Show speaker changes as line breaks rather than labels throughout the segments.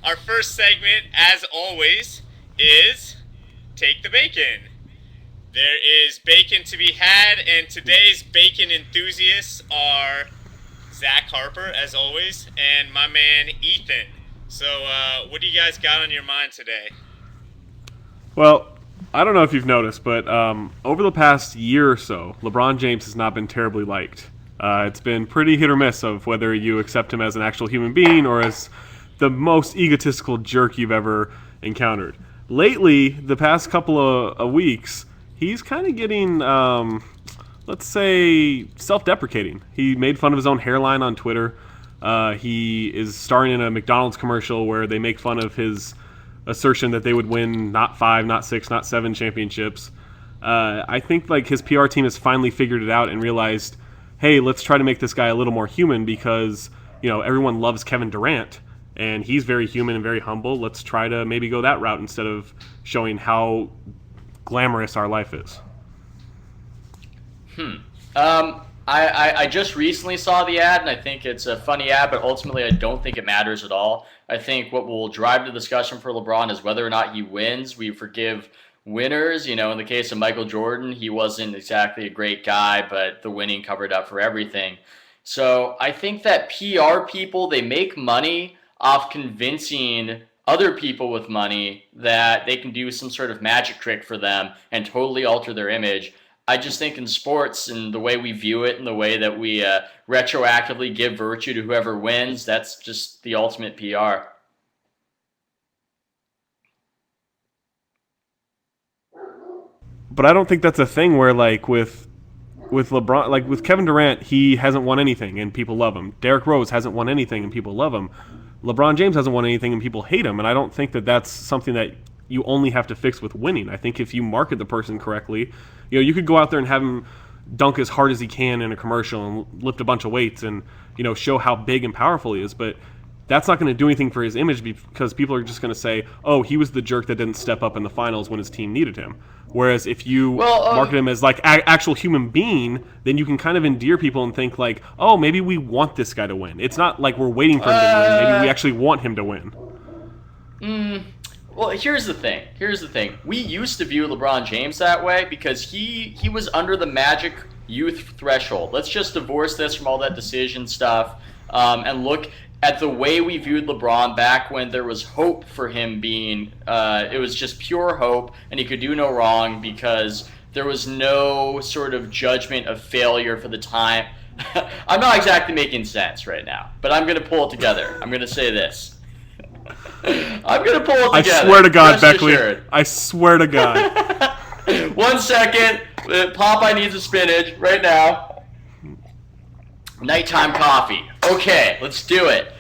Our first segment, as always, is Take the Bacon. There is bacon to be had, and today's bacon enthusiasts are Zach Harper, as always, and my man Ethan. So, what do you guys got on your mind today?
Well, I don't know if you've noticed, but over the past year or so, LeBron James has not been terribly liked. It's been pretty hit or miss of whether you accept him as an actual human being or as the most egotistical jerk you've ever encountered. Lately, the past couple of weeks, he's kind of getting, let's say, self-deprecating. He made fun of his own hairline on Twitter. He is starring in a McDonald's commercial where they make fun of his assertion that they would win not 5, not 6, not 7 championships. I think like his PR team has finally figured it out and realized, hey, let's try to make this guy a little more human because everyone loves Kevin Durant and he's very human and very humble. Let's try to maybe go that route instead of showing how glamorous our life is.
I just recently saw the ad, and I think it's a funny ad, but ultimately I don't think it matters at all. I think what will drive the discussion for LeBron is whether or not he wins. We forgive winners. In the case of Michael Jordan, he wasn't exactly a great guy, but the winning covered up for everything. So I think that PR people, they make money off convincing other people with money that they can do some sort of magic trick for them and totally alter their image. I just think in sports and the way we view it and the way that we retroactively give virtue to whoever wins, that's just the ultimate PR.
But I don't think that's a thing where like with LeBron, like with Kevin Durant, he hasn't won anything and people love him. Derrick Rose hasn't won anything and people love him. LeBron James hasn't won anything and people hate him. And I don't think that that's something that you only have to fix with winning. I think if you market the person correctly, you could go out there and have him dunk as hard as he can in a commercial and lift a bunch of weights and, show how big and powerful he is. But that's not going to do anything for his image because people are just going to say, oh, he was the jerk that didn't step up in the finals when his team needed him. Whereas if you market him as like actual human being, then you can kind of endear people and think like, oh, maybe we want this guy to win. It's not like we're waiting for him to win. Maybe we actually want him to win.
Well, here's the thing. We used to view LeBron James that way because he was under the magic youth threshold. Let's just divorce this from all that decision stuff and look at the way we viewed LeBron back when there was hope for him being, it was just pure hope and he could do no wrong because there was no sort of judgment of failure for the time. I'm not exactly making sense right now, but I'm going to pull it together. I'm going to say this. I'm going to pull it together.
I swear to God, Beckley. I swear to God.
1 second. Popeye needs a spinach right now. Nighttime coffee. Okay, let's do it.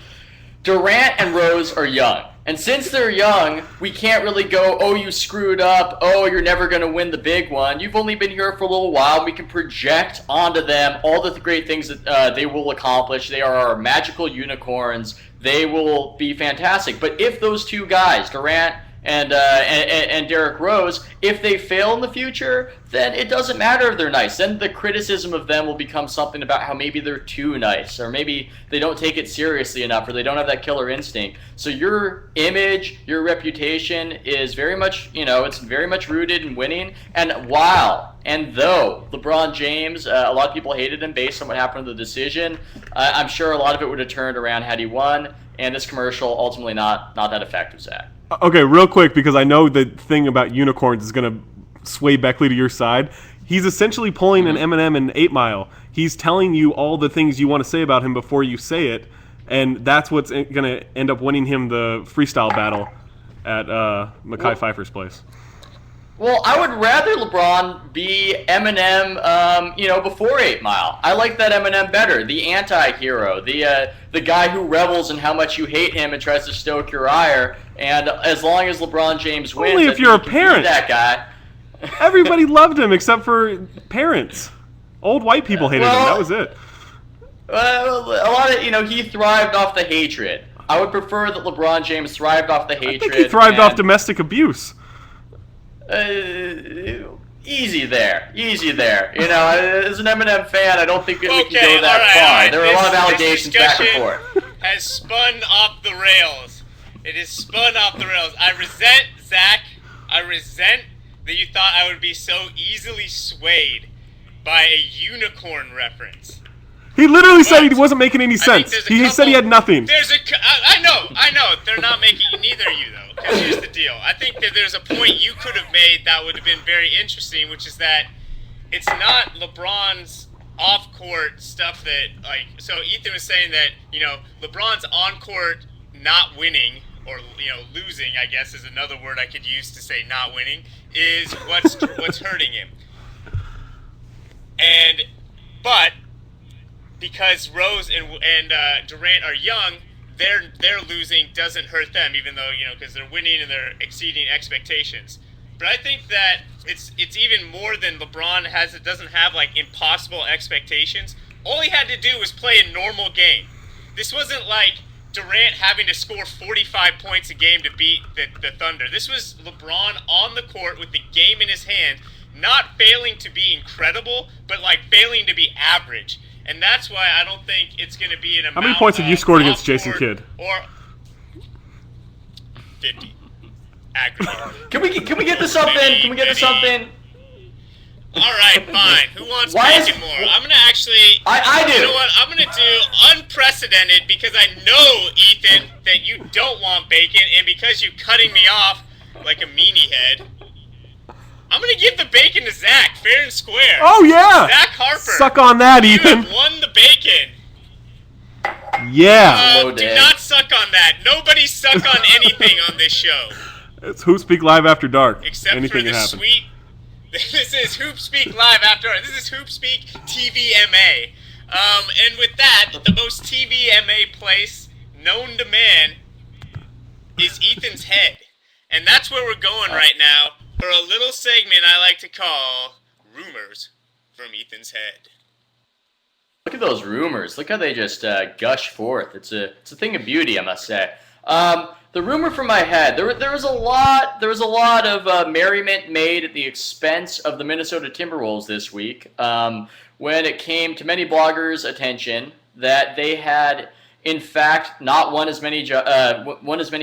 Durant and Rose are young. And since they're young, we can't really go, oh, you screwed up. Oh, you're never going to win the big one. You've only been here for a little while. We can project onto them all the great things that they will accomplish. They are our magical unicorns. They will be fantastic. But if those two guys, Durant and Derrick Rose, if they fail in the future, then it doesn't matter if they're nice. Then the criticism of them will become something about how maybe they're too nice, or maybe they don't take it seriously enough, or they don't have that killer instinct. So your image, your reputation is very much, it's very much rooted in winning. And though LeBron James, a lot of people hated him based on what happened to the decision, I'm sure a lot of it would have turned around had he won. And this commercial ultimately not that effective, Zach.
Okay, real quick, because I know the thing about unicorns is going to sway Beckley to your side. He's essentially pulling an Eminem in 8 Mile. He's telling you all the things you want to say about him before you say it, and that's what's going to end up winning him the freestyle battle at Mekhi Phifer's place.
Well, I would rather LeBron be Eminem, before 8 Mile. I like that Eminem better, the anti-hero, the guy who revels in how much you hate him and tries to stoke your ire. And as long as LeBron James wins,
only if you're a parent,
that guy.
Everybody loved him except for parents. Old white people hated him. That was it.
A lot of he thrived off the hatred. I would prefer that LeBron James thrived off the hatred.
I think he thrived off domestic abuse.
Easy there. As an Eminem fan, I don't think we can go that far.
All right.
There are a lot of allegations back and forth.
Has spun off the rails. It is spun off the rails. I resent, Zach. I resent that you thought I would be so easily swayed by a unicorn reference.
He literally said he wasn't making any sense. He said he had nothing.
I know. They're not making neither of you though. Because here's the deal. I think that there's a point you could have made that would have been very interesting, which is that it's not LeBron's off-court stuff that So Ethan was saying that LeBron's on-court not winning or losing, I guess is another word I could use to say not winning, is what's hurting him. But because Rose and Durant are young, their losing doesn't hurt them, even though because they're winning and they're exceeding expectations. But I think that it's even more than LeBron doesn't have impossible expectations. All he had to do was play a normal game. This wasn't like Durant having to score 45 points a game to beat the Thunder. This was LeBron on the court with the game in his hand, not failing to be incredible, but failing to be average. And that's why I don't think it's going to be an amount.
How many points have you scored against Jason Kidd?
Or 50. Aggregate.
Can we get to something? Can we get to something?
All right, fine. Who wants bacon more? I'm gonna actually.
I do.
You know what? I'm gonna do unprecedented because I know, Ethan, that you don't want bacon, and because you're cutting me off like a meanie head, I'm gonna give the bacon to Zach, fair and square.
Oh yeah.
Zach Harper.
Suck on that, Ethan.
You have won the bacon.
Yeah.
Do not suck on that. Nobody suck on anything on this show.
It's HoopSpeak Live After Dark.
Except
Anything
for the
can happen.
sweet. This is HoopSpeak Live After Dark. This is HoopSpeak TVMA. And with that, the most TVMA place known to man is Ethan's head. And that's where we're going right now for a little segment I like to call Rumors from Ethan's Head.
Look at those rumors. Look how they just gush forth. It's a thing of beauty, I must say. The rumor from my head. There was a lot of merriment made at the expense of the Minnesota Timberwolves this week when it came to many bloggers' attention that they had, in fact, not won as many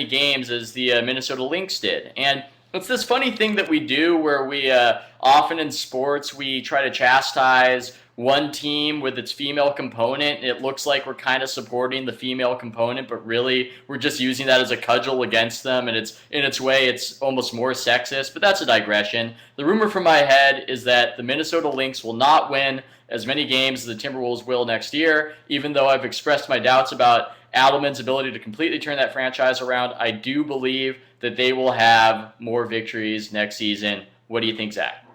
games as the Minnesota Lynx did. And it's this funny thing that we do where we often in sports we try to chastise one team with its female component. It looks like we're kind of supporting the female component, but really we're just using that as a cudgel against them, and it's in its way it's almost more sexist, but that's a digression. The rumor from my head is that the Minnesota Lynx will not win as many games as the Timberwolves will next year, even though I've expressed my doubts about Adelman's ability to completely turn that franchise around. I do believe that they will have more victories next season. What do you think, Zach?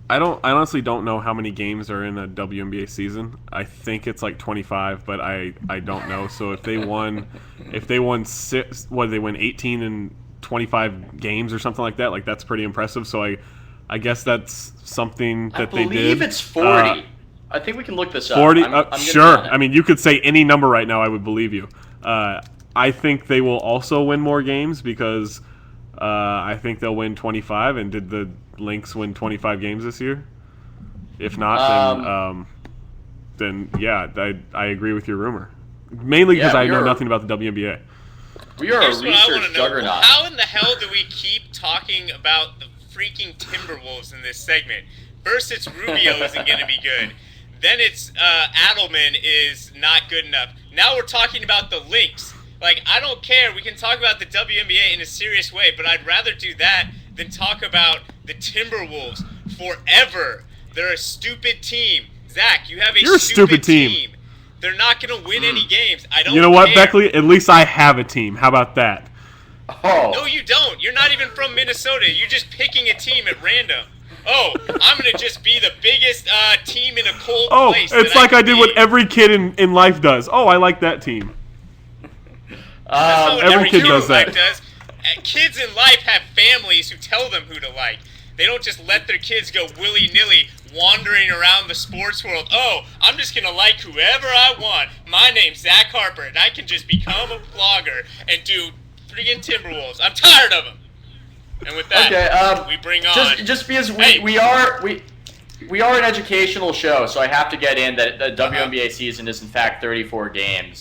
I honestly don't know how many games are in a WNBA season. I think it's 25, but I don't know. So if they won 18 and 25 games or something like that, that's pretty impressive. So I guess that's something that they did.
I believe it's 40. I think we can look this up.
40? Sure. I mean, you could say any number right now. I would believe you. I think they will also win more games because I think they'll win 25. And did the Lynx win 25 games this year? If not, then yeah, I agree with your rumor. Mainly because I know nothing about the WNBA.
We are
Here's
a research juggernaut.
Well, how in the hell do we keep talking about the freaking Timberwolves in this segment? First, it's Rubio isn't going to be good. Then it's Adelman is not good enough. Now we're talking about the Lynx. I don't care. We can talk about the WNBA in a serious way, but I'd rather do that than talk about the Timberwolves forever. They're a stupid team. Zach, you have
You're a stupid team.
They're not going to win any games. I don't
You know what,
care.
Beckley? At least I have a team. How about that?
Oh.
No, you don't. You're not even from Minnesota. You're just picking a team at random. Oh, I'm going to just be the biggest team in a cold place.
Oh, it's like I did what every kid in life does. Oh, I like that team.
That's not what
every kid does that.
Does. Kids in life have families who tell them who to like. They don't just let their kids go willy-nilly wandering around the sports world. Oh, I'm just going to like whoever I want. My name's Zach Harper, and I can just become a vlogger and do friggin' Timberwolves. I'm tired of them. And with that, we bring on...
Just because we are an educational show, so I have to get in that the WNBA season is in fact 34 games.